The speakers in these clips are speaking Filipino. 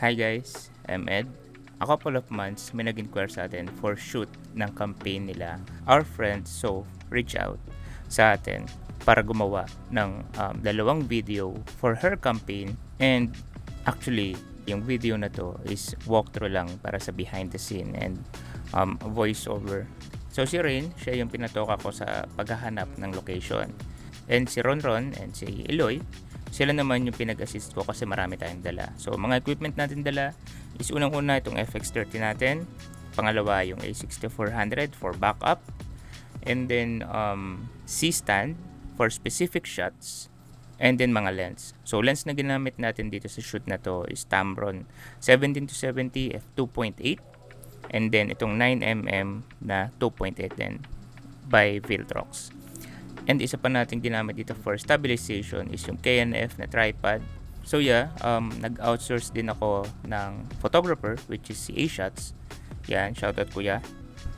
Hi guys, I'm Ed. A couple of months may nag-inquire sa atin for shoot ng campaign nila. Our friend So reach out sa atin para gumawa ng dalawang video for her campaign, and actually yung video na to is walkthrough lang para sa behind the scene and voice over. So si Rain, siya yung pinatoka ko sa paghahanap ng location. And si Ronron and si Eloy, sila naman yung pinag-assist ko kasi marami tayong dala. So mga equipment natin dala is unang-una itong FX30 natin, pangalawa yung A6400 for backup, and then C-stand for specific shots, and then mga lens. So lens na ginamit natin dito sa shoot na to is Tamron 17-70 f2.8, and then itong 9mm na 2.8 din by Viltrox. And isa pa natin ginamit dito for stabilization is yung KNF na tripod. So yeah, nag-outsource din ako ng photographer which is si A-Shots. Yan, shoutout kuya.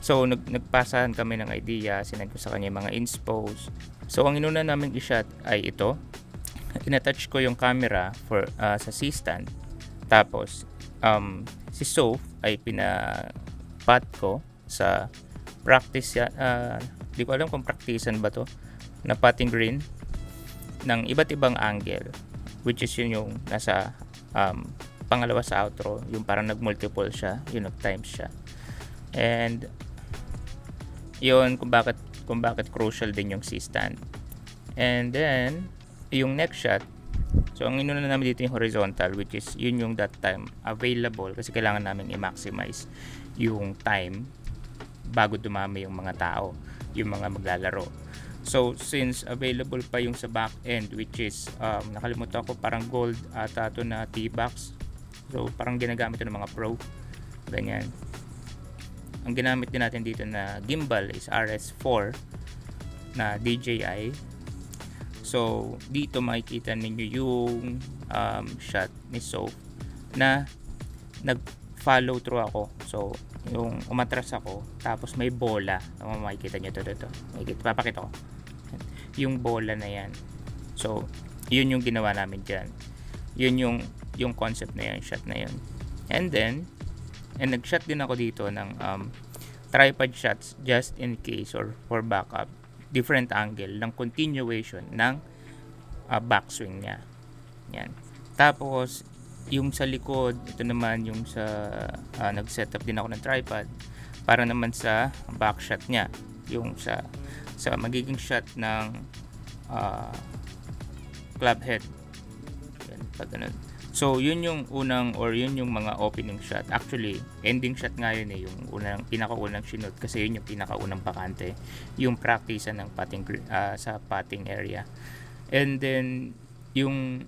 So nagpasahan kami ng idea, sinend ko sa kanya yung mga inspos. So ang inuna namin i-shot ay ito. Inattach ko yung camera for sa C-stand. Tapos si Soph ay pinapat ko sa practice di ko alam kung practicean ba to, na potting green ng iba't ibang angle, which is yun yung nasa pangalawa sa outro, yung parang nag-multiple siya, yung nag-times siya. And yun kung bakit crucial din yung C-stand. And then yung next shot, so ang inuna namin dito yung horizontal, which is yun yung that time available kasi kailangan namin i-maximize yung time bago dumami yung mga tao, yung mga maglalaro. So since available pa yung sa back end, which is nakalimutan ko, parang gold ata to na T-box. So parang ginagamit ito ng mga pro, ganyan. Ang ginamit din natin dito na gimbal is RS4 na DJI. So dito makikita ninyo yung shot ni Soph na nag-follow through ako. So yung umatras ako, tapos may bola. Makikita nyo ito. Papakita ko yung bola na yan. So yun yung ginawa namin dyan. Yun yung concept na yan, shot na yun. And then nag-shot din ako dito ng tripod shots just in case or for backup, different angle ng continuation ng backswing niya. Yan. Tapos yung sa likod, ito naman yung sa nag-setup din ako ng tripod para naman sa back shot niya, yung sa magiging shot ng club head. Yan, pag ganun. So yun yung unang, or yun yung mga opening shot. Actually ending shot nga yun yung pinakaunang sinut kasi yun yung pinakaunang bakante, yung practice ng putting sa putting area. And then yung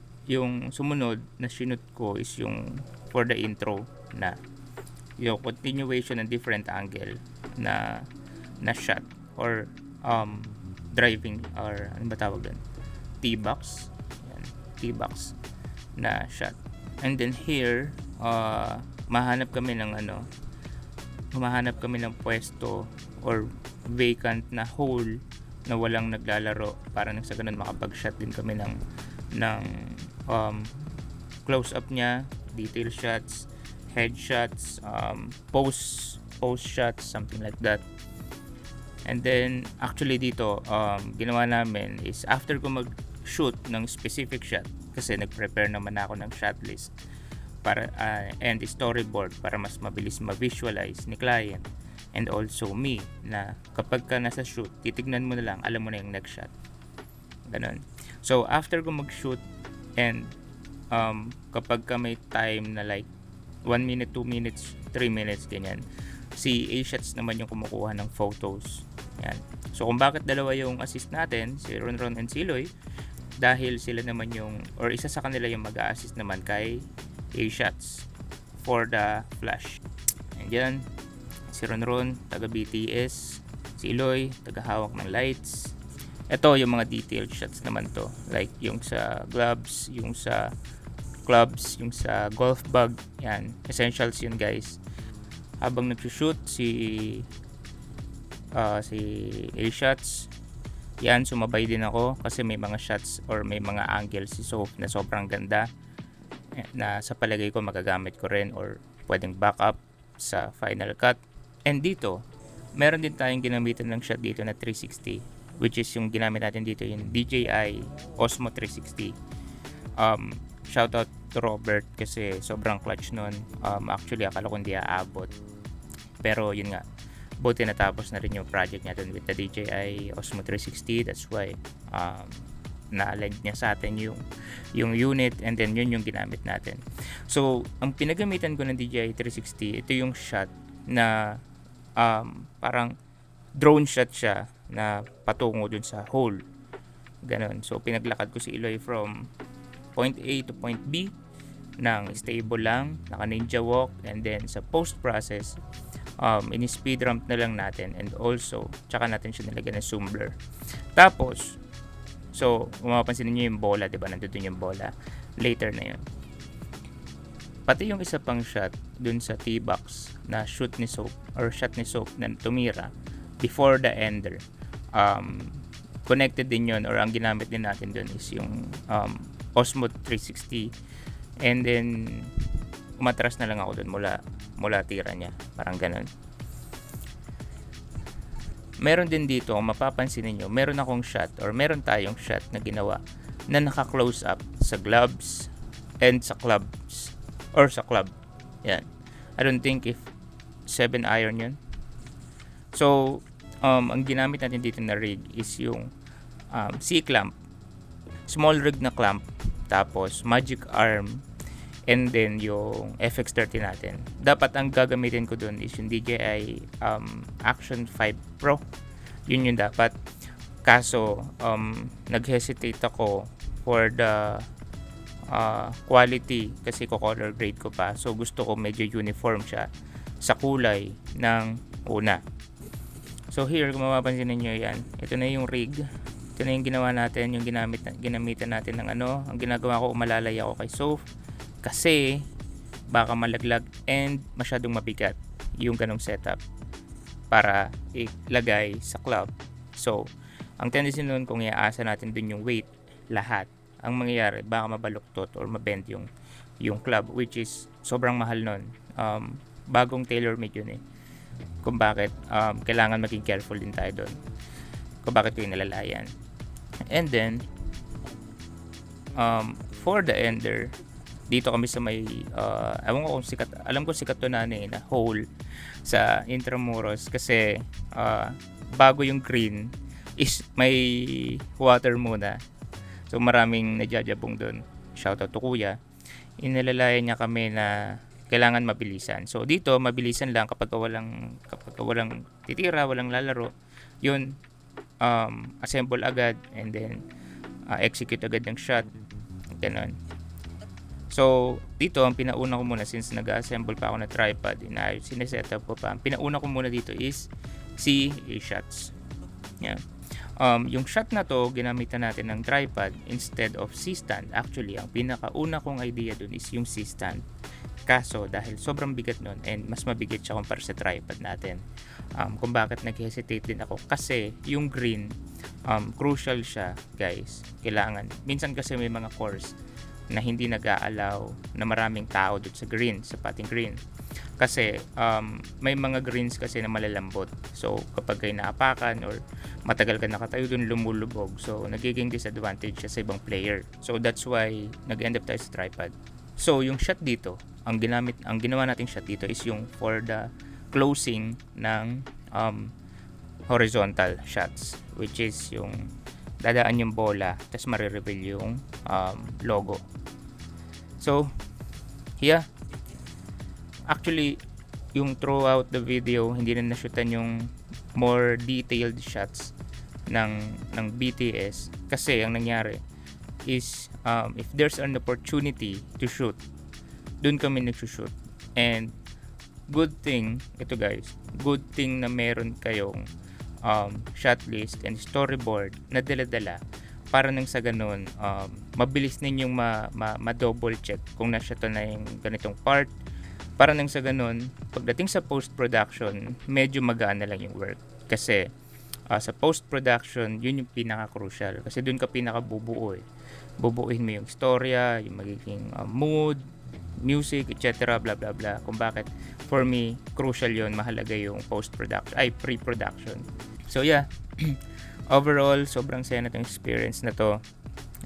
sumunod na sinut ko is yung for the intro na yung continuation ng different angle na shot or driving, or ano ba tawag doon, T-box. Yan, T-box na shot. And then here mahanap kami ng pwesto or vacant na hole na walang naglalaro para nang sa ganun makapag-shot din kami ng close up niya, detail shots, head shots, post shots, something like that. And then actually dito ginawa namin is after ko mag-shoot ng specific shot, kasi nag-prepare naman ako ng shot list para and storyboard para mas mabilis ma-visualize ni client and also me, na kapag ka nasa shoot titignan mo na lang, alam mo na yung next shot, ganun. So after ko mag-shoot and kapag ka may time na like 1 minute, 2 minutes, 3 minutes, ganyan, si A-Shots naman yung kumukuha ng photos. Yan. So kung bakit dalawa yung assist natin, si Ronron and si Eloy, dahil sila naman yung, or isa sa kanila yung mag-a-assist naman kay A-Shots for the flash. And yan, si Ronron taga BTS, si Eloy taga hawak ng lights. Ito yung mga detailed shots naman to, like yung sa gloves, yung sa clubs, yung sa golf bag. Yan, essentials yun guys. Habang nag-shoot si A-Shots, yan, sumabay din ako kasi may mga shots or may mga angles si Soph na sobrang ganda. na sa palagay ko magagamit ko rin or pwedeng backup sa Final Cut. And dito, meron din tayong ginamitan ng shot dito na 360, which is yung ginamit natin dito yung DJI Osmo 360. Shoutout to Robert kasi sobrang clutch nun. Actually, akala ko hindi aabot. Pero yun nga, buti natapos na rin yung project niya dun with the DJI Osmo 360. That's why na-align niya sa atin yung unit, and then yun yung ginamit natin. So, ang pinagamitan ko ng DJI 360, ito yung shot na parang drone shot siya na patungo dun sa hole. Ganon. So, pinaglakad ko si Eloy from point A to point B ng stable lang, naka ninja walk, and then sa post-process, in-speed ramp na lang natin, and also, tsaka natin siya nilagyan ng zoom blur. Tapos, so, kung mapapansin niyo yung bola, diba? Nandun yung bola. Later na yun. Pati yung isa pang shot dun sa T-box na shot ni Soap na tumira before the ender. Connected din yun, or ang ginamit din natin dun is yung Osmo 360. And then, umatras na lang ako dun mula tira niya. Parang ganun. Meron din dito, kung mapapansin niyo, meron akong shot or meron tayong shot na ginawa na naka-close up sa gloves and sa clubs or sa club. Yan. I don't think if 7 iron yun. So, ang ginamit natin dito na rig is yung C-clamp. Small rig na clamp. Tapos, magic arm. And then, yung FX30 natin. Dapat ang gagamitin ko dun is yung DJI Action 5 Pro. Yun yung dapat. Kaso, nag-hesitate ako for the quality kasi ko color grade ko pa. So, gusto ko medyo uniform siya sa kulay ng una. So, here, kung mapapansin niyo yan, ito na yung rig. Ito na yung ginawa natin, yung ginamitan natin ng ano. Ang ginagawa ko, umalalay ako kay Soph. Kasi baka malaglag and masyadong mabigat yung ganong setup para ilagay sa club. So, ang tendency nun kung iaasa natin dun yung weight, lahat, ang mangyayari, baka mabaluktot or mabend yung club, which is sobrang mahal nun. Bagong tailor-made yun kung bakit kailangan maging careful din tayo dun. Kung bakit ko yung nalalayan. And then, for the ender, dito kami sa may alam ko sikat to na hole sa Intramuros kasi bago yung green is may water muna. So maraming nagjajabong doon. Shoutout to kuya. Inalalayan niya kami na kailangan mabilisan. So dito mabilisan lang kapag walang titira, walang lalaro. Yun, assemble agad and then execute agad ng shot. Ganon. So, dito, ang pinauna ko muna, since nag-assemble pa ako na tripod, sinesetup ko pa, ang pinauna ko muna dito is si shots. Yeah. Yung shot na to, ginamitan natin ng tripod instead of C-stand. Actually, ang pinakauna kong idea dun is yung C-stand. Kaso, dahil sobrang bigat nun, and mas mabigat siya kumpara sa tripod natin. Kung bakit nag-hesitate din ako, kasi yung green, crucial siya, guys. Kailangan. Minsan kasi may mga course na hindi nag-aalaw na maraming tao doon sa green, sa patting green. Kasi may mga greens kasi na malalambot. So kapag kayo naapakan or matagal ka nakatayo doon, lumulubog. So nagiging disadvantage siya sa ibang player. So that's why nag-end up tayo sa tripod. So yung shot dito, ang ginawa nating shot dito is yung for the closing ng horizontal shots, which is yung dadaan yung bola, tapos marireveal yung logo. So, yeah. Actually, yung throughout the video, hindi na nashutan yung more detailed shots ng BTS. Kasi, ang nangyari is, if there's an opportunity to shoot, dun kami nagsushoot. And, good thing, ito guys, good thing na meron kayong shot list and storyboard na dala-dala para nang sa ganun mabilis ninyong ma-double check kung na-shot na yung ganitong part, para nang sa ganun pagdating sa post-production medyo magaan na lang yung work kasi sa post-production, yun yung pinaka-crucial. Kasi dun ka pinaka-bubuo eh. Bubuuin mo yung storya, yung magiging mood, music, etc. blah blah blah. Kung bakit, for me, crucial yun. Mahalaga yung post-production, pre-production. So yeah, overall, sobrang saya na itong experience na to.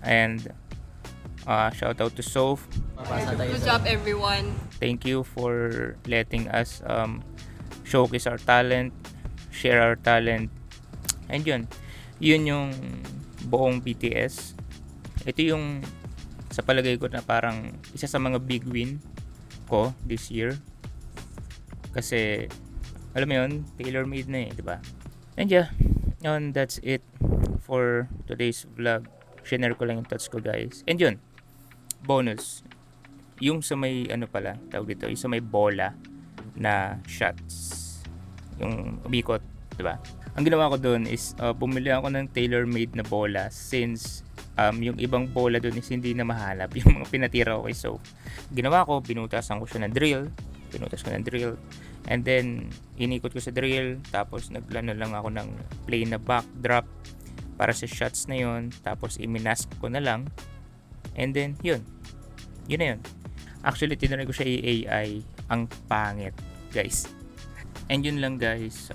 And shout out to Soph. Good job, everyone. Thank you for letting us showcase our talent, share our talent. And yun yung buong BTS. Ito yung sa palagay ko na parang isa sa mga big win ko this year. Kasi alam mo yun, tailor-made na eh, di ba? And yeah, that's it for today's vlog. Share ko lang yung thoughts ko, guys. And yun, bonus. Yung sa may tawag dito, yung sa may bola na shots. Yung umikot, di ba? Ang ginawa ko doon is bumili ako ng tailor-made na bola since yung ibang bola doon is hindi na mahanap yung mga pinatira ko kay Soph. Ginawa ko, binutasan ko siya ng drill. And then, inikot ko sa drill. Tapos, naglano lang ako ng plain na backdrop para sa shots na yon. Tapos, iminask ko na lang. And then, yun na yun. Actually, tinry ko siya i-AI. Ang pangit, guys. And yun lang, guys.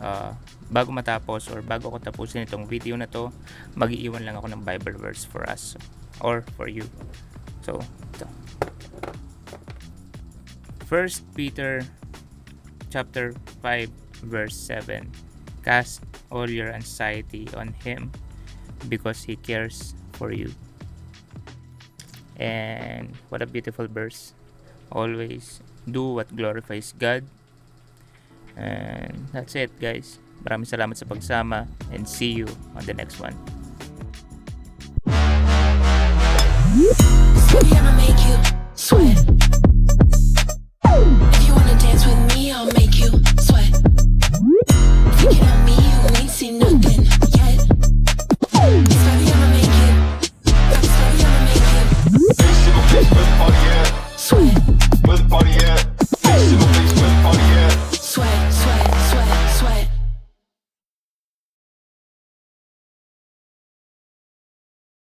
Bago matapos or bago ko tapusin itong video na to, mag-iiwan lang ako ng Bible verse for us or for you. So, ito. 1 Peter chapter 5 verse 7. Cast all your anxiety on Him because He cares for you. And what a beautiful verse. Always do what glorifies God. And that's it, guys. Maraming salamat sa pagsama and see you on the next one. Baby, I'ma make you sweat. If you wanna dance with me, I'll make you sweat. Thinking of me, you ain't seen nothing yet. Baby, I'ma make you sweat.